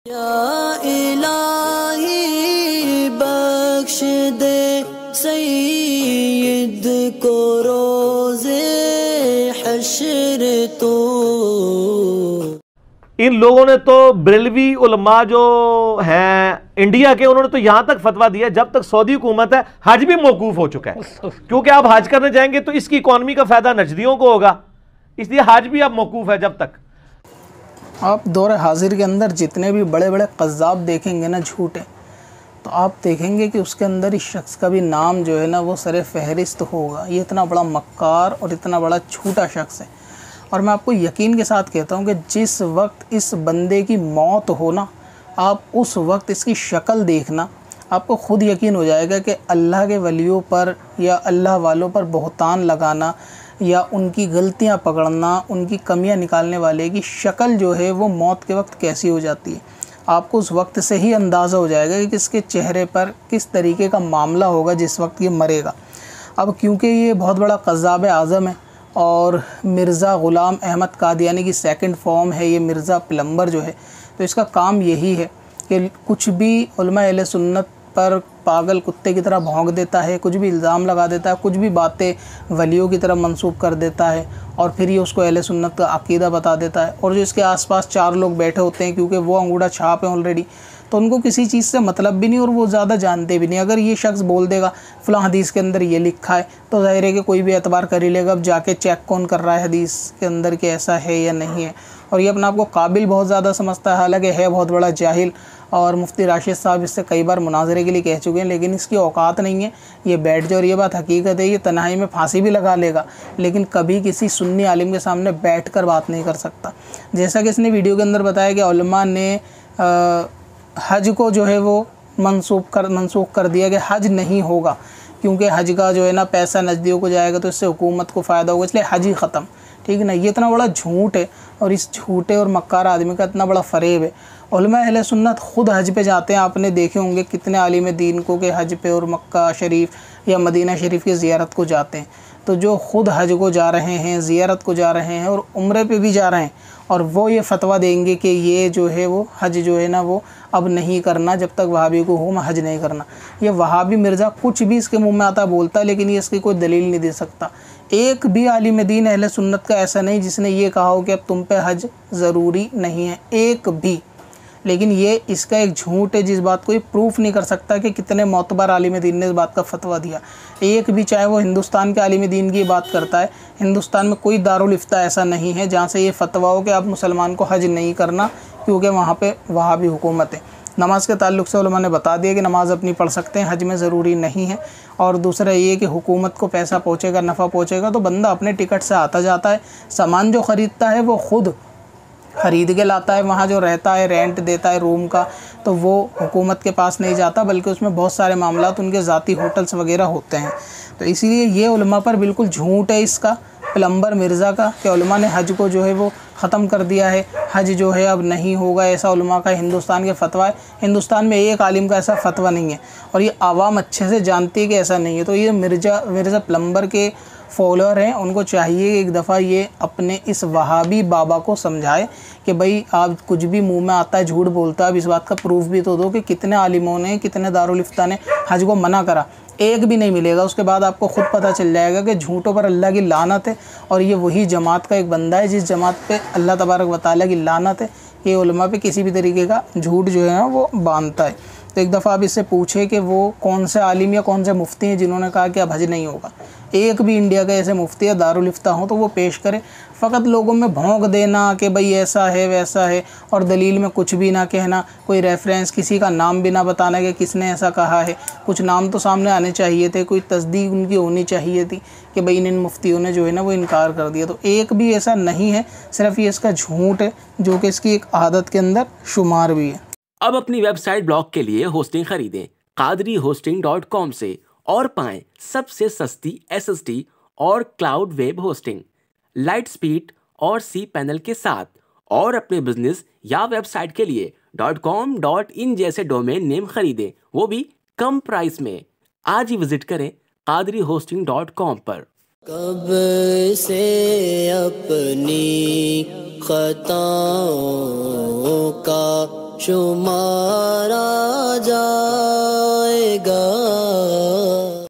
या इलाही बख्श दे सईद को रोज़े हश्र तो। इन लोगों ने तो बरेलवी उलमा जो हैं इंडिया के, उन्होंने तो यहां तक फतवा दिया जब तक सऊदी हुकूमत है हज भी मौकूफ हो चुका है, क्योंकि आप हज करने जाएंगे तो इसकी इकॉनमी का फायदा नजदियों को होगा, इसलिए हज भी अब मौकूफ है जब तक। आप दौर हाजिर के अंदर जितने भी बड़े बड़े कज़्ज़ाब देखेंगे ना झूठे, तो आप देखेंगे कि उसके अंदर इस शख्स का भी नाम जो है ना वो सरे फहरिस्त होगा। ये इतना बड़ा मक्कार और इतना बड़ा झूठा शख्स है। और मैं आपको यकीन के साथ कहता हूँ कि जिस वक्त इस बंदे की मौत हो ना, आप उस वक्त इसकी शक्ल देखना, आपको ख़ुद यकीन हो जाएगा कि अल्लाह के वलियों पर या अल्लाह वालों पर बहतान लगाना या उनकी गलतियां पकड़ना, उनकी कमियां निकालने वाले की शक्ल जो है वो मौत के वक्त कैसी हो जाती है। आपको उस वक्त से ही अंदाज़ा हो जाएगा कि किसके चेहरे पर किस तरीके का मामला होगा जिस वक्त ये मरेगा। अब क्योंकि ये बहुत बड़ा कज़्ज़ाब आज़म है और मिर्ज़ा ग़ुलाम अहमद कादियानी की सेकंड फॉर्म है ये मिर्ज़ा प्लम्बर जो है, तो इसका काम यही है कि कुछ भी उलमा अहले सुन्नत पर पागल कुत्ते की तरह भौंक देता है, कुछ भी इल्ज़ाम लगा देता है, कुछ भी बातें वलियों की तरह मंसूब कर देता है और फिर ये उसको अहले सुन्नत का अक़ीदा बता देता है। और जो इसके आसपास चार लोग बैठे होते हैं, क्योंकि वो अंगूठा छाप है ऑलरेडी, तो उनको किसी चीज़ से मतलब भी नहीं और वो ज़्यादा जानते भी नहीं। अगर ये शख्स बोल देगा फ़लाँ हदीस के अंदर ये लिखा है, तो ज़ाहिर है कि कोई भी एतबार कर ही लेगा। अब जाके चेक कौन कर रहा है हदीस के अंदर कि ऐसा है या नहीं है। और ये अपने आप को काबिल बहुत ज़्यादा समझता है, हालांकि है बहुत बड़ा जाहिल। और मुफ्ती राशिद साहब इससे कई बार मुनाजरे के लिए कह चुके हैं, लेकिन इसकी औकात नहीं है। ये बैठ जाए और ये बात हकीकत है, ये तन्हाई में फांसी भी लगा लेगा, लेकिन कभी किसी सुन्नी आलिम के सामने बैठकर बात नहीं कर सकता। जैसा कि इसने वीडियो के अंदर बताया कि उलमा ने हज को जो है वो मनसूख कर दिया कि हज नहीं होगा, क्योंकि हज का जो है ना पैसा नजदियों को जाएगा तो इससे हुकूमत को फ़ायदा होगा, इसलिए हज ही ख़त्म। ठीक है ना, ये इतना बड़ा झूठ है और इस झूठे और मक्कार आदमी का इतना बड़ा फ़रेब है। उलमा अहले सुन्नत ख़ुद हज पे जाते हैं, आपने देखे होंगे कितने आलिम दीन को कि हज पे और मक्का शरीफ या मदीना शरीफ की ज़ियारत को जाते हैं। तो जो ख़ुद हज को जा रहे हैं, ज़ियारत को जा रहे हैं और उम्रे पे भी जा रहे हैं, और वो ये फ़तवा देंगे कि ये जो है वो हज जो है ना वो अब नहीं करना, जब तक वहाबी को हो हज नहीं करना। ये वहाबी मिर्ज़ा कुछ भी इसके मुँह में आता बोलता है, लेकिन ये इसकी कोई दलील नहीं दे सकता। एक भी आलिम दीन अहले सुन्नत का ऐसा नहीं जिसने ये कहा हो कि अब तुम पे हज ज़रूरी नहीं है, एक भी। लेकिन ये इसका एक झूठ है जिस बात को ये प्रूफ नहीं कर सकता कि कितने मोतबर आलिम दीन ने इस बात का फतवा दिया। एक भी, चाहे वो हिंदुस्तान के आलिम दीन की बात करता है, हिंदुस्तान में कोई दारुल इफ्ता ऐसा नहीं है जहाँ से ये फतवा हो कि अब मुसलमान को हज नहीं करना, क्योंकि वहाँ पे वहाबी हुकूमत है। नमाज के ताल्लुक से उलमा ने बता दिया कि नमाज़ अपनी पढ़ सकते हैं, हज में ज़रूरी नहीं है। और दूसरा ये कि हुकूमत को पैसा पहुँचेगा, नफ़ा पहुँचेगा, तो बंदा अपने टिकट से आता जाता है, सामान जो ख़रीदता है वो ख़ुद ख़रीद के लाता है, वहाँ जो रहता है रेंट देता है रूम का, तो वो हुकूमत के पास नहीं जाता, बल्कि उसमें बहुत सारे मामलात उनके ज़ाती होटल्स वगैरह होते हैं। तो इसीलिए ये उलमा पर बिल्कुल झूठ है इसका, प्लम्बर मिर्ज़ा का, कि उलमा ने हज को जो है वो ख़त्म कर दिया है, हज जो है अब नहीं होगा, ऐसा उलमा का हिंदुस्तान के फ़तवा है। हिंदुस्तान में एक आलिम का ऐसा फ़तवा नहीं है और ये आवाम अच्छे से जानती है कि ऐसा नहीं है। तो ये मिर्ज़ा प्लम्बर के फॉलोअर हैं, उनको चाहिए कि एक दफ़ा ये अपने इस वहाबी बाबा को समझाए कि भाई आप कुछ भी मुंह में आता है झूठ बोलता है, अब इस बात का प्रूफ भी तो दो कि कितने आलिमों ने, कितने दारुल इफ्ता ने हज को मना करा। एक भी नहीं मिलेगा, उसके बाद आपको ख़ुद पता चल जाएगा कि झूठों पर अल्लाह की लानत है। और ये वही जमात का एक बंदा है जिस जमात पे अल्लाह तबारक व तआला की लानत है। ये उलमा पे किसी भी तरीके का झूठ जो है ना वो बांधता है। तो एक दफ़ा आप इससे पूछे कि वो कौन से आलिम या कौन से मुफ्ती हैं जिन्होंने कहा कि अब हज नहीं होगा। एक भी इंडिया के ऐसे मुफ्ती या दारुल इफ्ता हों तो वो पेश करे। फ़कत लोगों में भौंक देना कि भाई ऐसा है वैसा है और दलील में कुछ भी ना कहना, कोई रेफरेंस, किसी का नाम भी ना बताना कि किसने ऐसा कहा है। कुछ नाम तो सामने आने चाहिए थे, कोई तस्दीक उनकी होनी चाहिए थी कि भाई इन मुफ्तियों ने जो है ना वो इनकार कर दिया। तो एक भी ऐसा नहीं है, सिर्फ ये इसका झूठ है जो कि इसकी एक आदत के अंदर शुमार भी है। अब अपनी वेबसाइट ब्लॉग के लिए होस्टिंग खरीदें qadrihosting.com से और पाएं सबसे सस्ती SSD और cloud web hosting, light speed और cPanel के साथ। और अपने बिजनेस या वेबसाइट के लिए .com.in जैसे डोमेन नेम खरीदें, वो भी कम प्राइस में। आज ही विजिट करें qadrihosting.com पर। कब से अपनी खताओं का शुमारा जाएगा।